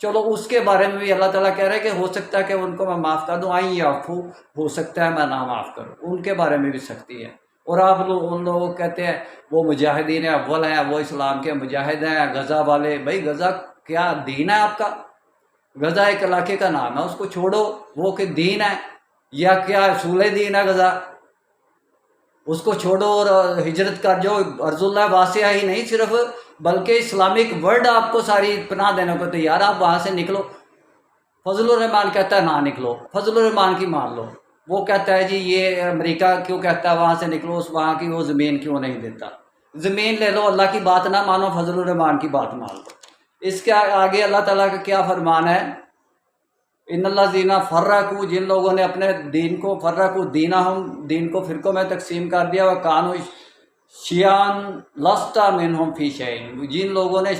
چلو اس کے بارے میں بھی اللہ تعالیٰ کہہ رہے ہیں کہ ہو سکتا ہے کہ ان کو میں معاف کر دوں، آئیں یعفو، ہو سکتا ہے میں نہ معاف کروں، ان کے بارے میں بھی سختی ہے۔ اور آپ لوگ ان لوگوں کو کہتے ہیں وہ مجاہدین اول ہیں، وہ اسلام کے مجاہد ہیں، غزہ والے، بھائی غزہ کیا دین ہے آپ کا؟ غزہ ایک علاقے کا نام ہے، اس کو چھوڑو، وہ کہ دین ہے یا کیا اصول دین ہے غزہ؟ اس کو چھوڑو اور ہجرت کر جاؤ۔ ارض اللہ واسعہ ہی نہیں صرف، بلکہ اسلامک ورلڈ آپ کو ساری پناہ دینے کو تیار، آپ وہاں سے نکلو۔ فضل الرحمان کہتا ہے نہ نکلو، فضل الرحمان کی مان لو۔ وہ کہتا ہے جی یہ امریکہ کیوں کہتا ہے وہاں سے نکلو، اس وہاں کی وہ زمین کیوں نہیں دیتا؟ زمین لے لو، اللہ کی بات نہ مانو، فضل الرحمان کی بات مان لو۔ اس کے آگے اللہ تعالیٰ کا کیا فرمان ہے؟ ان اللہ زینہ فرقو، جن لوگوں نے اپنے دین کو، فرقو دینہم، دین کو فرقوں میں تقسیم کر دیا، وہ کانو شیعان لستا منہم فی شیء، جن لوگوں نے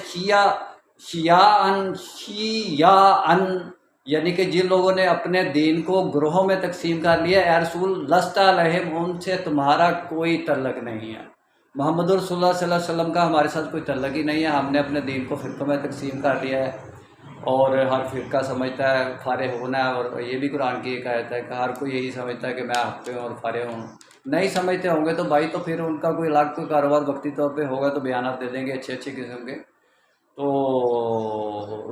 شیعان یعنی کہ جن لوگوں نے اپنے دین کو گروہوں میں تقسیم کر لیا، اے رسول لستا علیہم، ان سے تمہارا کوئی تعلق نہیں ہے۔ محمد رسول اللہ صلی اللہ علیہ وسلم کا ہمارے ساتھ کوئی تعلق ہی نہیں ہے، ہم نے اپنے دین کو فرقوں میں تقسیم کر لیا ہے، اور ہر فرقہ سمجھتا ہے فارغ ہونا ہے، اور یہ بھی قرآن کی ایک آیت ہے کہ ہر کوئی یہی سمجھتا ہے کہ میں حق پہ ہوں اور فارغ ہوں۔ نہیں سمجھتے ہوں گے تو بھائی تو پھر ان کا کوئی الگ کوئی کاروبار وقتی طور پہ ہوگا تو بیانات دے دیں گے اچھے اچھے قسم کے۔ تو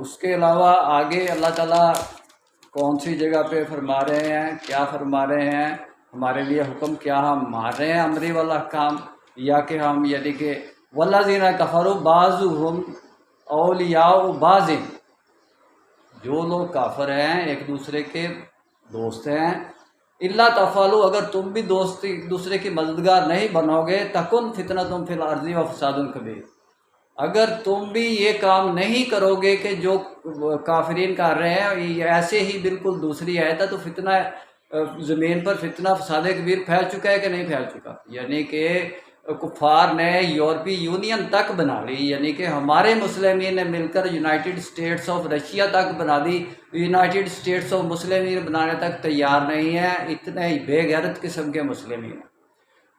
اس کے علاوہ آگے اللہ تعالیٰ کون سی جگہ پہ فرما رہے ہیں، کیا فرما رہے ہیں ہمارے لیے حکم، کیا ہم مان رہے ہیں امری والاحکام، یا کہ ہم یعنی کہ والذین کفروا بعضهم اولیاء بعض، جو لوگ کافر ہیں ایک دوسرے کے دوست ہیں، اللہ تفعلوا، اگر تم بھی دوست ایک دوسرے کی مددگار نہیں بنو گے، تکن فتنۃ فی الارض وفساد کبیر، اگر تم بھی یہ کام نہیں کرو گے کہ جو کافرین کر رہے ہیں، ایسے ہی بالکل دوسری آیت ہے، تو فتنہ زمین پر فتنہ فساد کبیر پھیل چکا ہے کہ نہیں پھیل چکا؟ یعنی کہ کفار نے یورپی یونین تک بنا لی، یعنی کہ ہمارے مسلمین نے مل کر یونائٹڈ اسٹیٹس آف رشیا تک بنا دی، یونائٹڈ اسٹیٹس آف مسلمین بنانے تک تیار نہیں ہے، اتنے ہی بے غیرت قسم کے مسلمین ہیں۔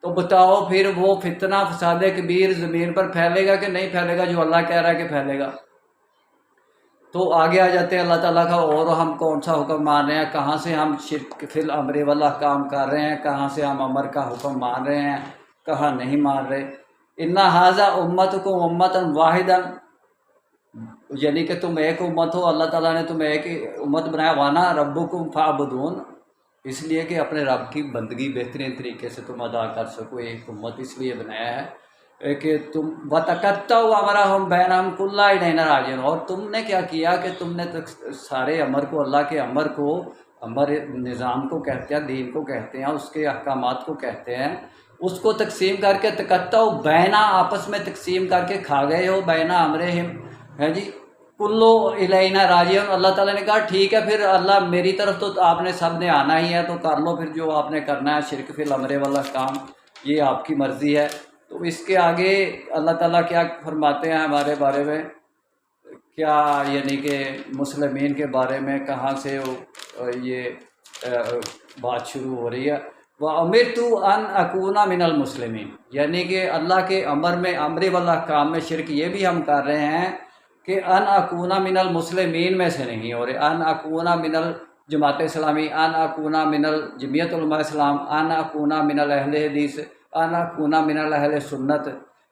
تو بتاؤ پھر وہ فتنہ فساد کبیر زمین پر پھیلے گا کہ نہیں پھیلے گا جو اللہ کہہ رہا ہے کہ پھیلے گا؟ تو آگے آ جاتے ہیں اللہ تعالیٰ کا، اور ہم کون سا حکم مان رہے ہیں، کہاں سے ہم شرک فی الامر والاحکام کر رہے ہیں، کہاں سے ہم امر کا حکم مان رہے ہیں، کہاں نہیں مان رہے۔ ان ھذا امتکم امۃ واحدہ، یعنی کہ تم ایک امت ہو، اللہ تعالیٰ نے تمہیں ایک امت بنایا، وانا ربکم فاعبدون، اس لیے کہ اپنے رب کی بندگی بہترین طریقے سے تم ادا کر سکو، ایک امت اس لیے بنایا ہے کہ تم وَتَقَطَّعُوا أَمْرَهُمْ بَيْنَهُمْ كُلٌّ إِلَيْنَا رَاجِعُونَ، اور تم نے کیا کیا کہ تم نے سارے امر کو، اللہ کے امر کو، امر نظام کو کہتے ہیں، دین کو کہتے ہیں، اس کے احکامات کو کہتے ہیں، اس کو تقسیم کر کے تقطعوا بینا، آپس میں تقسیم کر کے کھا گئے ہو، بینا امرہم، ہے جی، کلو الینا راجعون۔ اللہ تعالیٰ نے کہا ٹھیک ہے پھر اللہ میری طرف تو آپ نے سب نے آنا ہی ہے، تو کر لو پھر جو آپ نے کرنا ہے، شرک فی الامر والاحکام، یہ آپ کی مرضی ہے۔ تو اس کے آگے اللہ تعالیٰ کیا فرماتے ہیں ہمارے بارے میں، کیا یعنی کہ مسلمین کے بارے میں، کہاں سے یہ بات شروع ہو رہی ہے، وَأُمِرْتُ أَنْ أَكُونَ مِنَ الْمُسْلِمِينَ، یعنی کہ اللہ کے امر میں، امر والاحکام میں شرک یہ بھی ہم کر رہے ہیں کہ ان اکون من المسلمین میں سے نہیں، اور ان اکون من الجماعت اسلامی، ان اکون من الجمعیت علماء اسلام، ان اکون من الاہل حدیث، ان اکون من الاہل سنت،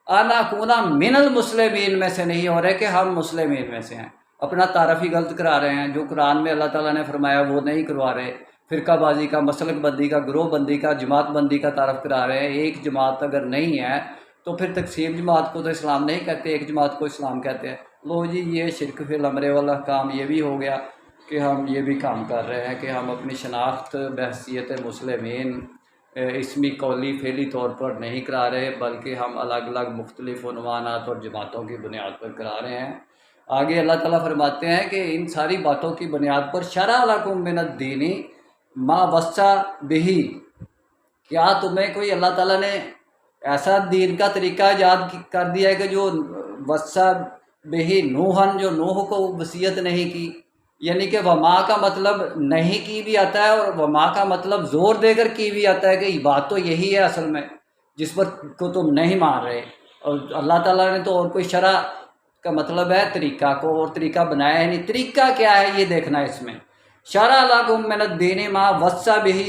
ان اکون من المسلمین میں سے نہیں ہو رہے کہ ہم مسلمین میں سے ہیں۔ اپنا تعارف ہی غلط کرا رہے ہیں، جو قرآن میں اللہ تعالیٰ نے فرمایا وہ نہیں کروا رہے، فرقہ بازی کا، مسلک بندی کا، گروہ بندی کا، جماعت بندی کا تعارف کرا رہے ہیں۔ ایک جماعت اگر نہیں ہے تو پھر تقسیم جماعت کو تو اسلام نہیں کہتے، ایک جماعت کو اسلام کہتے ہیں۔ لو جی یہ شرک فی الامر والاحکام یہ بھی ہو گیا کہ ہم یہ بھی کام کر رہے ہیں کہ ہم اپنی شناخت بحیثیت مسلمین اسمی قولی فعلی طور پر نہیں کرا رہے، بلکہ ہم الگ الگ مختلف عنوانات اور جماعتوں کی بنیاد پر کرا رہے ہیں۔ آگے اللہ تعالیٰ فرماتے ہیں کہ ان ساری باتوں کی بنیاد پر شرع لکم من الدین ما وصی بہ، کیا تمہیں کوئی اللہ تعالیٰ نے ایسا دین کا طریقہ ایجاد کر دیا ہے کہ جو وصی بہ نوحن، جو نوح کو وصیت نہیں کی، یعنی کہ وما کا مطلب نہیں کی بھی آتا ہے، اور وما کا مطلب زور دے کر کی بھی آتا ہے، کہ یہ بات تو یہی ہے اصل میں جس پر کو تم نہیں مان رہے، اور اللہ تعالیٰ نے تو اور کوئی شرع کا مطلب ہے طریقہ کو، اور طریقہ بنایا ہے نہیں، طریقہ کیا ہے یہ دیکھنا ہے اس میں۔ شرع لکم من الدین ما وصى به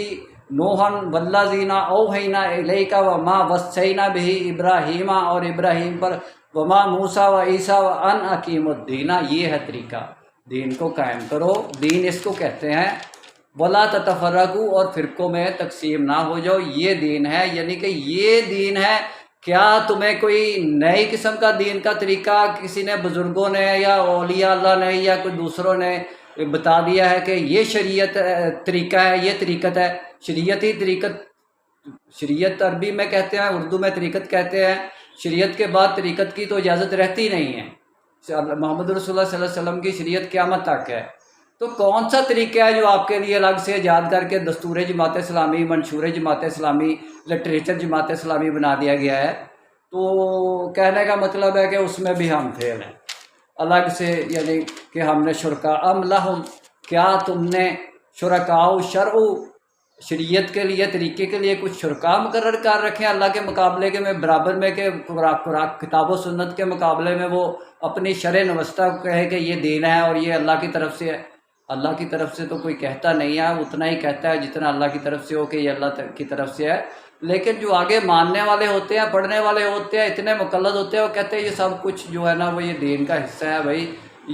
نوحا والذین اوحینا الیک وما وصینا به ابراہیم، اور ابراہیم پر وما موسیٰ و عیسیٰ وان اقیموا الدین، یہ ہے طریقہ، دین کو قائم کرو، دین اس کو کہتے ہیں۔ ولا تتفرقوا، اور فرقوں میں تقسیم نہ ہو جاؤ، یہ دین ہے، یعنی کہ یہ دین ہے۔ کیا تمہیں کوئی نئی قسم کا دین کا طریقہ کسی نے، بزرگوں نے یا اولیاء اللہ نے یا کوئی دوسروں نے بتا دیا ہے کہ یہ شریعت طریقہ ہے، یہ طریقت ہے؟ شریعت ہی طریقت، شریعت عربی میں کہتے ہیں، اردو میں طریقت کہتے ہیں، شریعت کے بعد طریقت کی تو اجازت رہتی نہیں ہے۔ محمد رسول اللہ صلی اللہ علیہ وسلم کی شریعت قیامت تک ہے، تو کون سا طریقہ ہے جو آپ کے لیے الگ سے ایجاد کر کے دستور جماعت اسلامی، منشور جماعت اسلامی، لٹریچر جماعت اسلامی بنا دیا گیا ہے؟ تو کہنے کا مطلب ہے کہ اس میں بھی ہم فیل ہیں الگ سے، یعنی کہ ہم نے شرکا ام لہم، کیا تم نے شرکاء شرع، شریعت کے لیے، طریقے کے لیے کچھ شرکا مقرر کر رکھے ہیں اللہ کے مقابلے کے میں، برابر میں، کہ کتاب و سنت کے مقابلے میں وہ اپنی شرع نوستہ کہے کہ یہ دین ہے اور یہ اللہ کی طرف سے ہے؟ اللہ کی طرف سے تو کوئی کہتا نہیں ہے، اتنا ہی کہتا ہے جتنا اللہ کی طرف سے ہو کہ یہ اللہ کی طرف سے ہے۔ لیکن جو آگے ماننے والے ہوتے ہیں، پڑھنے والے ہوتے ہیں، اتنے مقلد ہوتے ہیں، وہ کہتے ہیں یہ سب کچھ جو ہے نا وہ یہ دین کا حصہ ہے بھائی،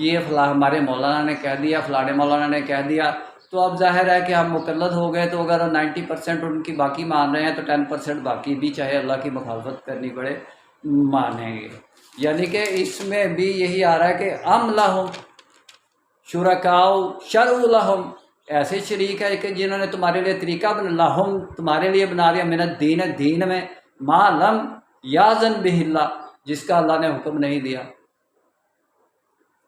یہ فلاں ہمارے مولانا نے کہہ دیا، فلانے مولانا نے کہہ دیا۔ تو اب ظاہر ہے کہ ہم مقلد ہو گئے، تو اگر 90% ان کی باقی مان رہے ہیں تو 10% باقی بھی چاہے اللہ کی مخالفت کرنی پڑے مانیں گے۔ یعنی کہ اس میں بھی یہی آ رہا ہے کہ ام لہم شرکاء شرع لہم، ایسے شریک ہے کہ جنہوں نے تمہارے لیے طریقہ لہم تمہارے لیے بنا دیا، من الدین، دین میں، ما لم یاذن بہ اللہ، جس کا اللہ نے حکم نہیں دیا،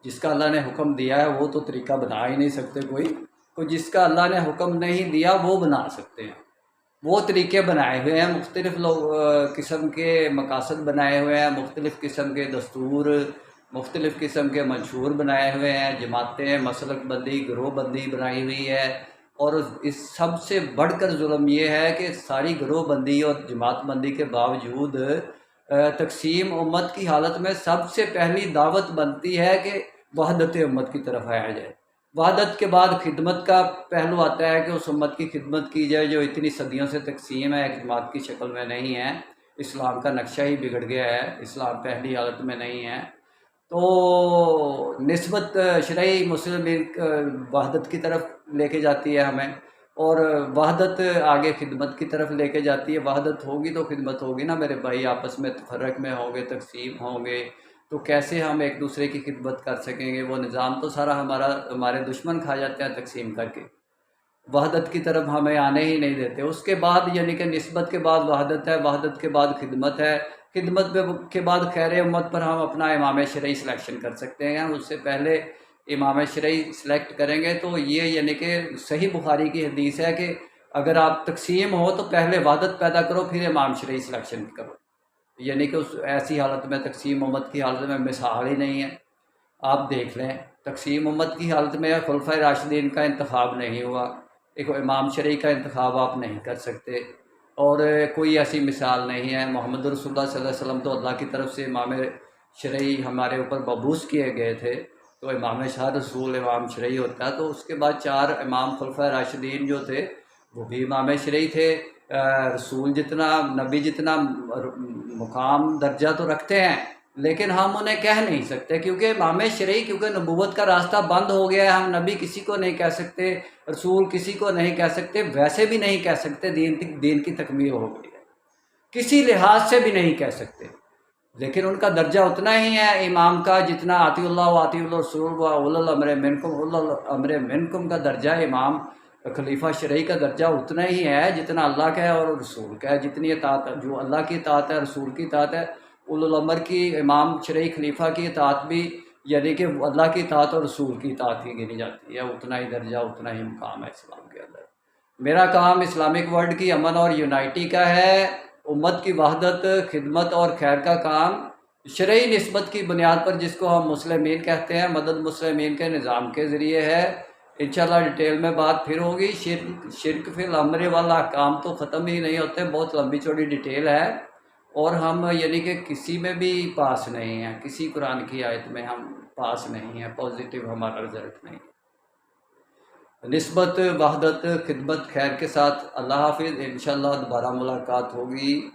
جس کا اللہ نے حکم دیا ہے وہ تو طریقہ بنا ہی نہیں سکتے کوئی جس کا اللہ نے حکم نہیں دیا وہ بنا سکتے ہیں۔ وہ طریقے بنائے ہوئے ہیں، مختلف قسم کے مقاصد بنائے ہوئے ہیں، مختلف قسم کے دستور، مختلف قسم کے منشور بنائے ہوئے ہیں، جماعتیں، مسلک بندی، گروہ بندی بنائی ہوئی ہے۔ اور اس سب سے بڑھ کر ظلم یہ ہے کہ ساری گروہ بندی اور جماعت بندی کے باوجود تقسیم امت کی حالت میں سب سے پہلی دعوت بنتی ہے کہ وحدت امت کی طرف آیا جائے۔ وحدت کے بعد خدمت کا پہلو آتا ہے کہ اس امت کی خدمت کی جائے جو اتنی صدیوں سے تقسیم ہے، ایک جماعت کی شکل میں نہیں ہے، اسلام کا نقشہ ہی بگڑ گیا ہے، اسلام پہلی حالت میں نہیں ہے۔ تو نسبت شرعی مسلم وحدت کی طرف لے کے جاتی ہے ہمیں، اور وحدت آگے خدمت کی طرف لے کے جاتی ہے۔ وحدت ہوگی تو خدمت ہوگی نا میرے بھائی، آپس میں تفرق میں ہوں گے، تقسیم ہوں گے تو کیسے ہم ایک دوسرے کی خدمت کر سکیں گے؟ وہ نظام تو سارا ہمارے دشمن کھا جاتے ہیں تقسیم کر کے، وحدت کی طرف ہمیں آنے ہی نہیں دیتے۔ اس کے بعد یعنی کہ نسبت کے بعد وحدت ہے، وحدت کے بعد خدمت ہے، خدمت کے بعد خیر امت پر ہم اپنا امام شرعی سلیکشن کر سکتے ہیں۔ اس سے پہلے امام شرعی سلیکٹ کریں گے تو یہ یعنی کہ صحیح بخاری کی حدیث ہے کہ اگر آپ تقسیم ہو تو پہلے وحدت پیدا کرو پھر امام شرعی سلیکشن کرو، یعنی کہ اس ایسی حالت میں تقسیم امت کی حالت میں مثال ہی نہیں ہے۔ آپ دیکھ لیں تقسیم امت کی حالت میں خلفۂ راشدین کا انتخاب نہیں ہوا، ایک امام شرعی کا انتخاب آپ نہیں کر سکتے، اور کوئی ایسی مثال نہیں ہے۔ محمد رسول اللہ صلی اللہ علیہ وسلم تو اللہ کی طرف سے امام شرعی ہمارے اوپر مبعوث کیے گئے تھے، تو امام شاہ رسول امام شرعی ہوتا ہے، تو اس کے بعد 4 امام خلفۂ راشدین جو تھے وہ بھی امام شرعی تھے۔ رسول جتنا، نبی جتنا مقام درجہ تو رکھتے ہیں، لیکن ہم انہیں کہہ نہیں سکتے کیونکہ امام شرعی، کیونکہ نبوت کا راستہ بند ہو گیا ہے۔ ہم نبی کسی کو نہیں کہہ سکتے، رسول کسی کو نہیں کہہ سکتے، ویسے بھی نہیں کہہ سکتے، دین کی تکمیل ہو گئی ہے، کسی لحاظ سے بھی نہیں کہہ سکتے۔ لیکن ان کا درجہ اتنا ہی ہے امام کا جتنا آتی اللہ و آتی الرسول و اولو الامر منکم، اولو الامر منکم کا درجہ امام خلیفہ شرعی کا درجہ اتنا ہی ہے جتنا اللہ کا ہے اور رسول کا ہے۔ جتنی اطاعت جو اللہ کی اطاعت ہے، رسول کی اطاعت ہے، اولو الامر کی، امام شرعی خلیفہ کی اطاعت بھی یعنی کہ اللہ کی اطاعت اور رسول کی اطاعت ہی گنی جاتی ہے، اتنا ہی درجہ، اتنا ہی مقام ہے اسلام کے اندر۔ میرا کام اسلامک ورلڈ کی امن اور یونائٹی کا ہے، امت کی وحدت، خدمت اور خیر کا کام شرعی نسبت کی بنیاد پر، جس کو ہم مسلمین کہتے ہیں، مدد مسلمین کے نظام کے ذریعے ہے۔ انشاءاللہ ڈیٹیل میں بات پھر ہوگی۔ شرک فی الامر والا کام تو ختم ہی نہیں ہوتے، بہت لمبی چوڑی ڈیٹیل ہے، اور ہم یعنی کہ کسی میں بھی پاس نہیں ہیں، کسی قرآن کی آیت میں ہم پاس نہیں ہیں، پازیٹیو ہمارا رزلٹ نہیں۔ نسبت وحدت خدمت خیر کے ساتھ اللہ حافظ، انشاءاللہ دوبارہ ملاقات ہوگی۔